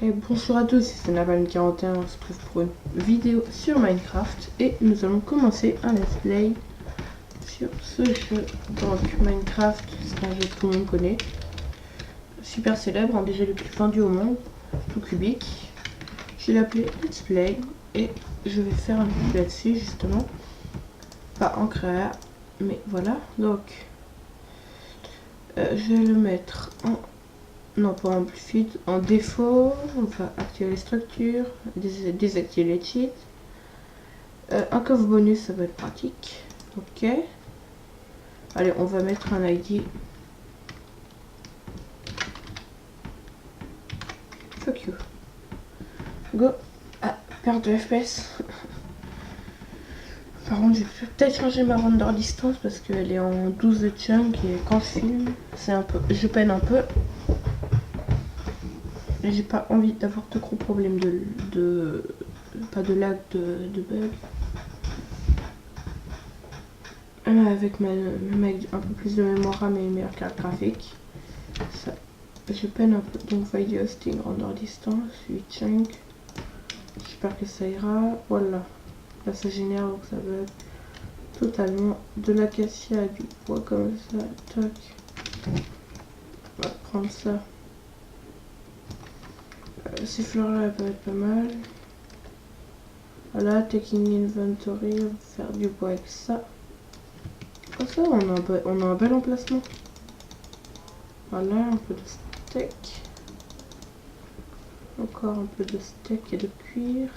Et bonjour à tous, c'est Naval41, on se retrouve pour une vidéo sur Minecraft et nous allons commencer un let's play sur ce jeu. Donc Minecraft, c'est un jeu que tout le monde connaît, super célèbre, un des jeux les plus vendus au monde, tout cubique. Je l'ai appelé let's play et je vais faire un vidéo là-dessus justement, pas en créa, mais voilà. Donc je vais le mettre en... non, pas en plus vite, en défaut. On va activer les structures, désactiver les cheats. Un coffre bonus, ça va être pratique. Ok. Allez, on va mettre un ID. Fuck you. Go. Ah, perte de FPS. Par contre, j'ai peut-être changé ma render distance parce qu'elle est en 12 de chunk et quand je filme, c'est un peu, je peine un peu. J'ai pas envie d'avoir de gros problèmes pas de lag, de bug. Avec un peu plus de mémoire RAM et une meilleure carte graphique. Ça, je peine un peu. Donc value hosting, render distance, 8 chunk. J'espère que ça ira. Voilà. Là ça génère donc ça bug totalement. De l'acacia, du bois comme ça. Toc. On va prendre ça. Ces fleurs là elles peuvent être pas mal. Voilà, taking inventory, on va faire du bois avec ça. Oh ça, on a un bel emplacement. Voilà, un peu de steak. Encore un peu de steak et de cuir.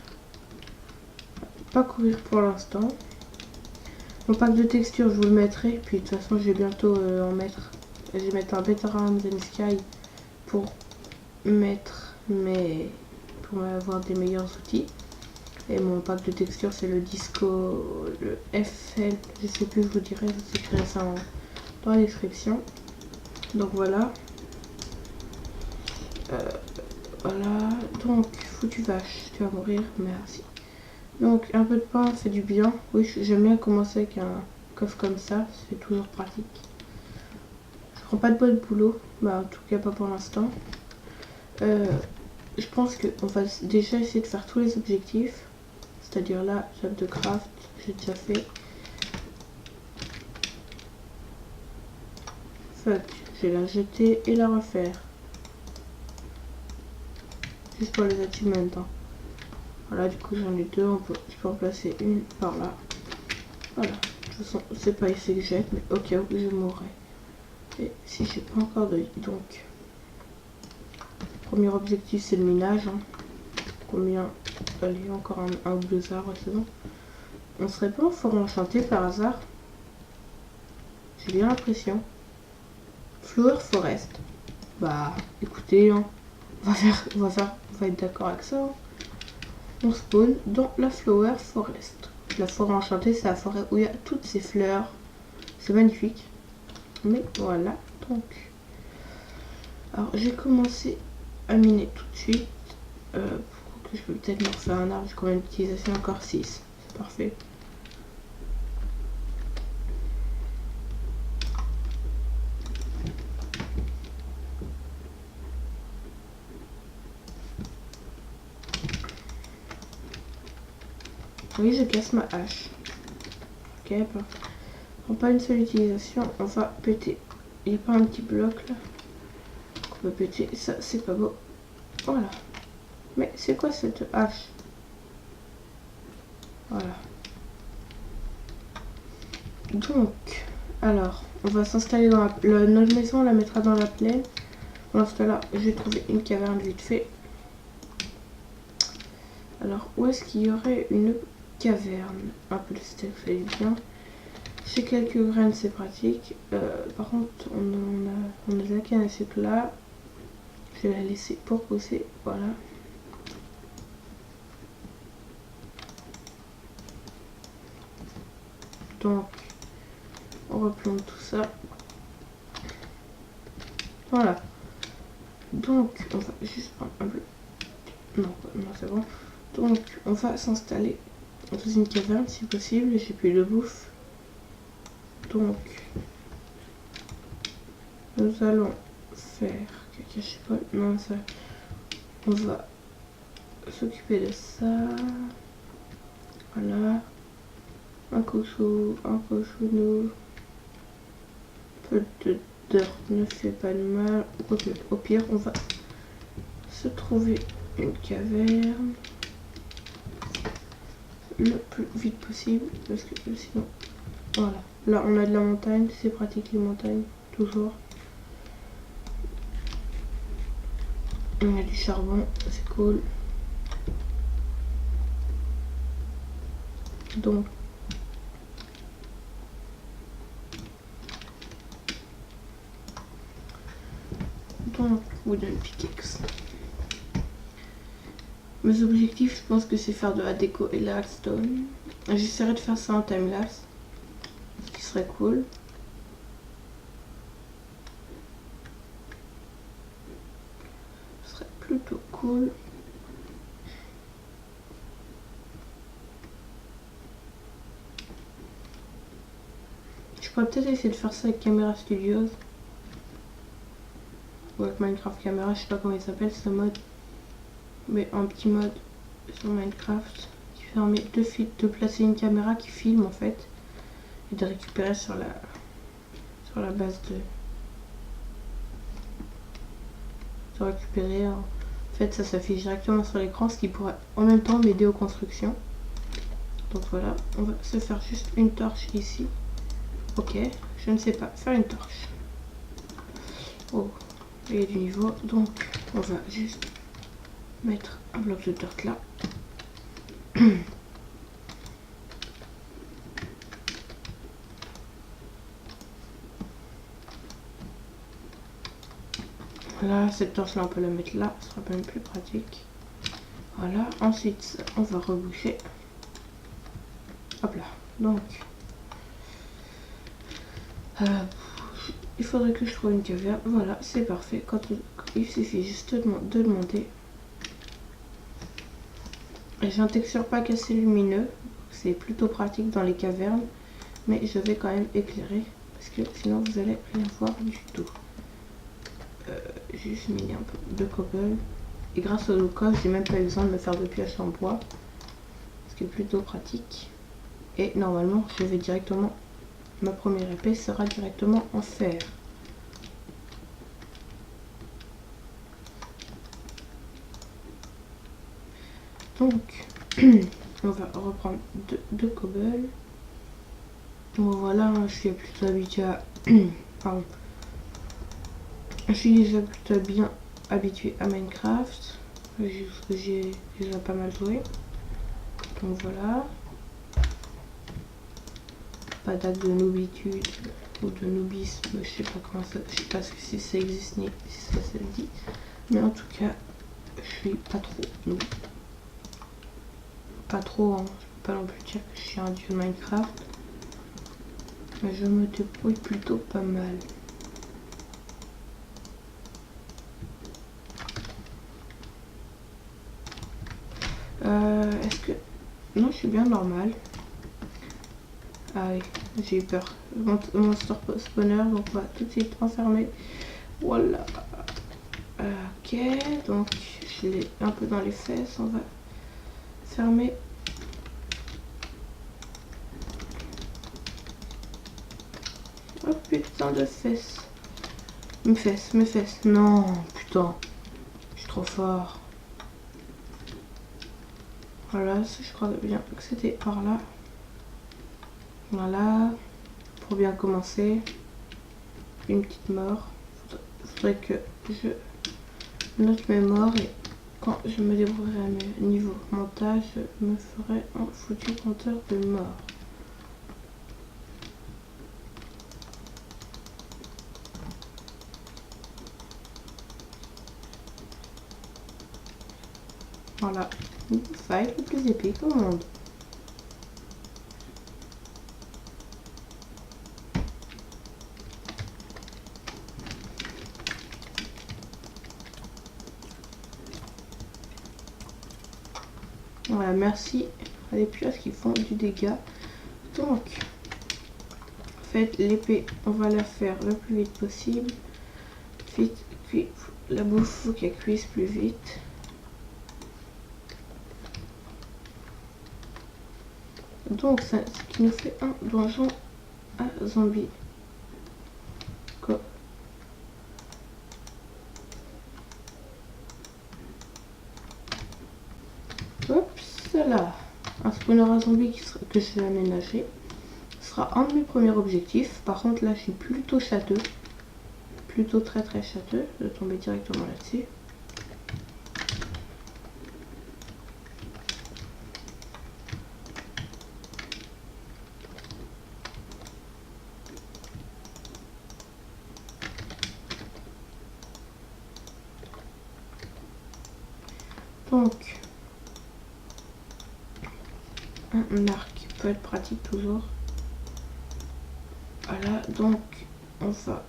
Pas courir pour l'instant. Mon pack de texture, je vous le mettrai. Puis de toute façon, je vais bientôt en mettre. Je vais mettre un Better Arms and Sky pour pour avoir des meilleurs outils. Et mon pack de texture, c'est le Disco, le FL. Je sais plus, je vous dirai. Je vous écrirai ça dans la description. Donc voilà. Voilà, donc foutu vache, tu vas mourir, merci. Donc un peu de pain, c'est du bien. Oui, j'aime bien commencer avec un coffre comme ça, c'est toujours pratique. Je prends pas de bois de boulot, bah en tout cas pas pour l'instant. Je pense qu'on va déjà essayer de faire tous les objectifs. C'est-à-dire là, table de craft, j'ai déjà fait. Fuck, je vais la jeter et la refaire. Juste pour les achievements. Hein. Voilà, du coup j'en ai deux, je peux en placer une par là. Voilà, de toute façon c'est pas ici que je jette, mais au cas où je mourrai. Et si j'ai pas encore de... Donc, premier objectif c'est le minage. Hein. Combien? Allez, encore un ou deux arbres, c'est bon. On serait pas en forêt enchantée par hasard? J'ai bien l'impression. Flower Forest. Bah, écoutez, hein, on va être d'accord avec ça. Hein. On spawn dans la Flower Forest. La forêt enchantée, c'est la forêt où il y a toutes ces fleurs. C'est magnifique. Mais voilà, donc. Alors, j'ai commencé à miner tout de suite. Pour que je peux peut-être me refaire un arbre. J'ai combien d'utilisation? Encore 6. C'est parfait. Oui, je casse ma hache. Ok, prends pas une seule utilisation. On va péter. Il n'y a pas un petit bloc là qu'on peut péter. Ça, c'est pas beau. Voilà. Mais c'est quoi cette hache? Voilà. Donc, alors, on va s'installer dans notre maison. On la mettra dans la plaine. Pendant ce cas-là, j'ai trouvé une caverne vite fait. Alors, où est-ce qu'il y aurait une caverne? Un peu de steak, ça y est bien. J'ai quelques graines, c'est pratique. Par contre, on a de la canne à sucre là. Je vais la laisser pour pousser. Voilà. Donc, on replante tout ça. Voilà. Donc, on va juste prendre un peu. Non, c'est bon. Donc, on va s'installer dans une caverne si possible. J'ai plus de bouffe. Donc, nous allons faire... Je sais pas, non, ça... On va s'occuper de ça. Voilà. Un cochonneau. Peu d'heures ne fait pas de mal. Au pire, on va se trouver une caverne le plus vite possible parce que sinon, voilà. Là, on a de la montagne, c'est pratique les montagnes, toujours. On a du charbon, c'est cool. Donc, wooden pickaxe. Mes objectifs, je pense que c'est faire de la déco et la stone. J'essaierai de faire ça en timelapse, ce qui serait cool. Ce serait plutôt cool. Je pourrais peut-être essayer de faire ça avec Camera Studios. Ou avec Minecraft Camera, je sais pas comment il s'appelle ce mode. Mais un petit mode sur Minecraft qui permet de placer une caméra qui filme en fait. Et de récupérer sur la base de... De récupérer... En fait ça s'affiche directement sur l'écran, ce qui pourrait en même temps m'aider aux constructions. Donc voilà, on va se faire juste une torche ici. Ok, je ne sais pas faire une torche. Oh, il y a du niveau, donc on va juste mettre un bloc de dirt là. Voilà, cette torche là on peut la mettre là, ce sera même plus pratique. Voilà, ensuite on va reboucher. Hop là, donc il faudrait que je trouve une caverne. Voilà, c'est parfait. Il suffit juste de demander. J'ai un texture pack assez lumineux, c'est plutôt pratique dans les cavernes, mais je vais quand même éclairer parce que sinon vous allez rien voir du tout. Juste miner un peu de cobble et grâce au low-cost j'ai même pas besoin de me faire de pioches en bois, ce qui est plutôt pratique. Et normalement je vais directement, ma première épée sera directement en fer. Donc on va reprendre deux cobble. Bon voilà, je suis plutôt habituée à pardon. Je suis déjà plutôt bien habituée à Minecraft. J'ai déjà pas mal joué. Donc voilà. Pas d'acte de noobitude ou de noobisme, je sais pas comment ça. Je sais pas si ça existe ni si ça se dit. Mais en tout cas, je suis pas trop noob. Pas trop, hein. Je peux pas non plus dire que je suis un dieu de Minecraft. Mais je me débrouille plutôt pas mal. Est-ce que... Non, je suis bien normal. Ah oui, j'ai eu peur. Monster spawner, donc on va tout de suite enfermer. Voilà. Ok, donc je l'ai un peu dans les fesses. On va fermer. Oh putain de fesses. Mes fesses. Non, putain. Je suis trop fort. Voilà, je crois bien que c'était par là. Voilà. Pour bien commencer. Une petite mort. Faudrait que je note mes morts et quand je me débrouillerai à mes niveaux montage, je me ferai un foutu compteur de morts. Voilà, ça va être le plus épique au monde. Voilà, merci à les pioches qui font du dégât. Donc, en fait, l'épée, on va la faire le plus vite possible. Vite, puis la bouffe, faut qu'elle cuise plus vite. Donc ça, ce qui nous fait un donjon à zombies. Go. Oups là. Un spawner à zombies que je vais aménager. Ce sera un de mes premiers objectifs. Par contre là je suis plutôt châteux. Plutôt très châteux de tomber directement là-dessus. Donc, un arc peut être pratique toujours. Voilà, donc on va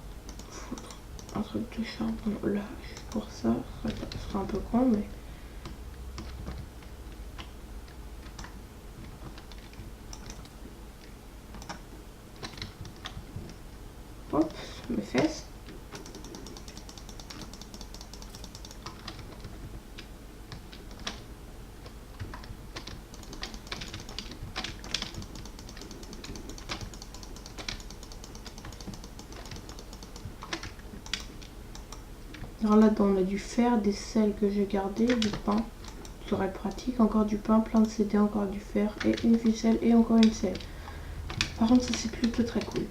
foutre un truc de charbon là, juste pour ça. Ça sera un peu con, mais... Hop, mes fesses. Alors là-dedans, on a du fer, des sels que j'ai gardé, du pain, ça serait pratique, encore du pain, plein de CD, encore du fer, et une ficelle, et encore une selle. Par contre, ça c'est plutôt très cool.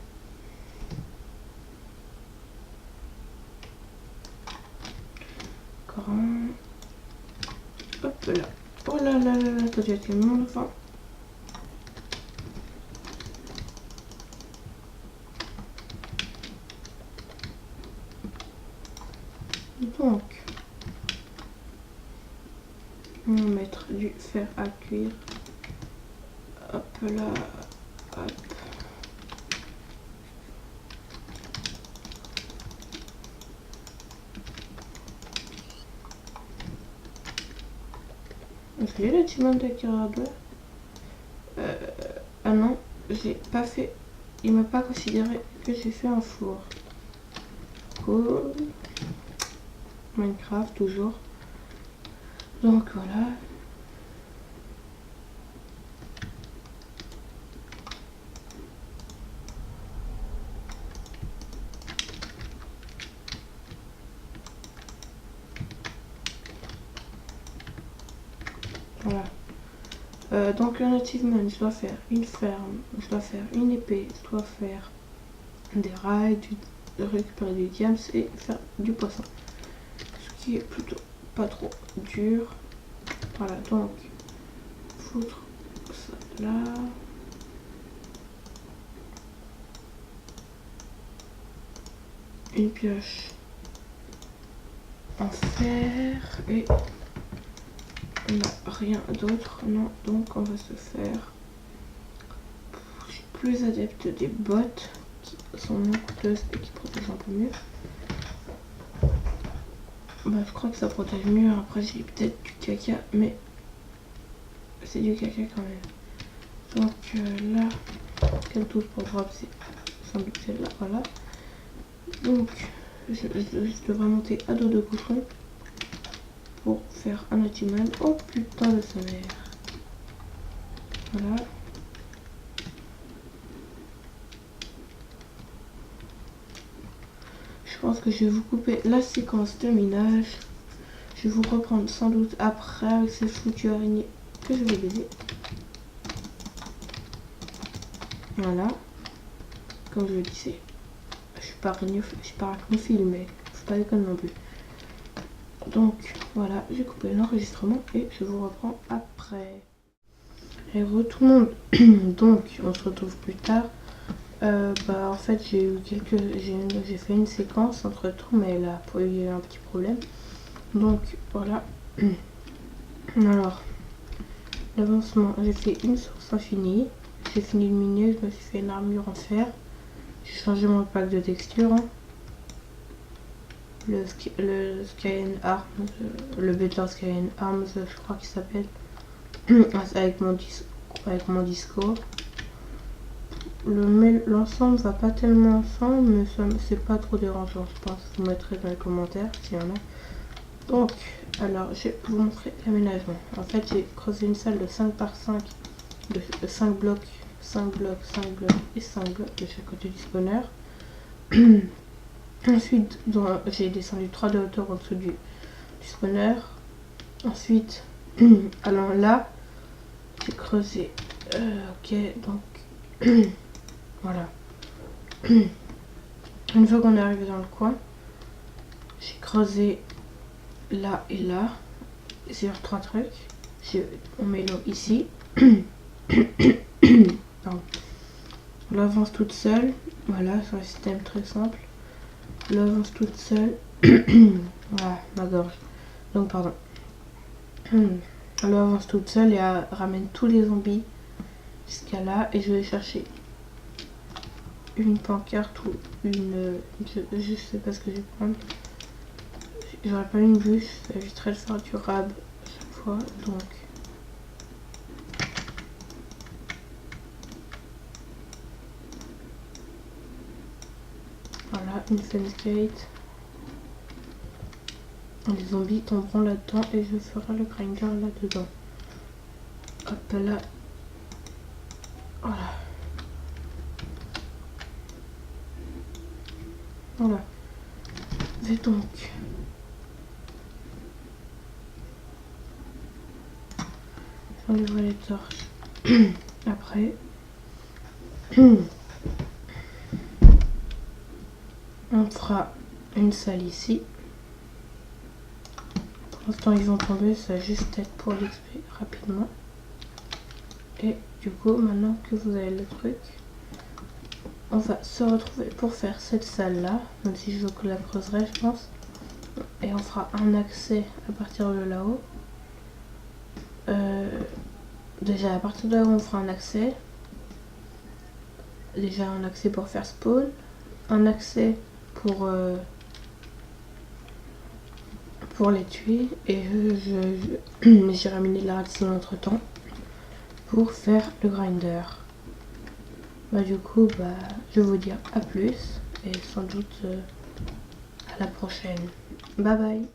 Encore un. Hop là. Oh là là là là, toi tu as tellement de faim. Donc, on va mettre du fer à cuire. Hop là, hop. Est-ce que j'ai le timon d'acquérir 2 Ah non, j'ai pas fait. Il m'a pas considéré que j'ai fait un four. Cool. Minecraft toujours. Donc voilà. Voilà. Donc un achievement, je dois faire une ferme, je dois faire une épée, je dois faire des rails, récupérer du diams et faire du poisson. Ce qui est plutôt pas trop dur. Voilà, donc foutre ça là. Une pioche en fer et on n'a rien d'autre, non, donc on va se faire. Je suis plus adepte des bottes qui sont moins coûteuses et qui protègent un peu mieux. Bah, je crois que ça protège mieux. Après, j'ai peut-être du caca, mais c'est du caca quand même. Donc là, quelle touche pour drop, c'est sans doute celle-là, voilà. Donc, je devrais monter à dos de cochon pour faire un achievement. Oh putain de sa mère. Voilà. Je pense que je vais vous couper la séquence de minage. Je vais vous reprendre sans doute après avec ces foutues araignées que je vais baiser. Voilà. Comme je le disais, je suis pas arachnophile, mais je suis pas déconne non plus. Donc voilà, j'ai coupé l'enregistrement et je vous reprends après. Et tout le monde. Donc on se retrouve plus tard. En fait j'ai fait une séquence entre temps, mais là il y a eu un petit problème. Donc voilà. Alors l'avancement, j'ai fait une source infinie, j'ai fini de miner, je me suis fait une armure en fer, j'ai changé mon pack de texture, hein. Le Skyend Arms, le Better Skyend Arms je crois qu'il s'appelle, avec mon disco. L'ensemble va pas tellement ensemble, mais c'est pas trop dérangeant, je pense. Vous mettrez dans les commentaires s'il y en a. Donc, alors je vais vous montrer l'aménagement. En fait, j'ai creusé une salle de 5 par 5 de 5 blocs, 5 blocs, 5 blocs et 5 blocs de chaque côté du spawner. Ensuite, j'ai descendu 3 de hauteur en dessous du spawner. Ensuite, allant là, j'ai creusé. Ok, donc voilà. Une fois qu'on est arrivé dans le coin, j'ai creusé là et là sur 3 trucs. On met l'eau ici. Pardon. On l'avance toute seule. Voilà, c'est un système très simple. On l'avance toute seule. Voilà, ma gorge. Donc, pardon. Elle avance toute seule et elle ramène tous les zombies jusqu'à là. Et je vais chercher une pancarte ou une... Je sais pas ce que je vais prendre. J'aurais pas une bûche, ça éviterait de faire du rab à chaque fois. Donc... Voilà, une fence gate. Les zombies tomberont là-dedans et je ferai le grinder là-dedans. Hop là. Voilà. Voilà. Et donc. J'enlèverai les torches. Après. On fera une salle ici. Pour l'instant ils vont tomber, ça va juste être pour l'XP rapidement. Et du coup, maintenant que vous avez le truc, on va se retrouver pour faire cette salle là, même si je la creuserai je pense. Et on fera un accès à partir de là-haut. Déjà à partir de là où on fera un accès. Déjà un accès pour faire spawn. Un accès pour les tuer. Et j'irai miner de la redstone entre temps pour faire le grinder. Bah du coup je vais vous dire à plus et sans doute à la prochaine. Bye bye.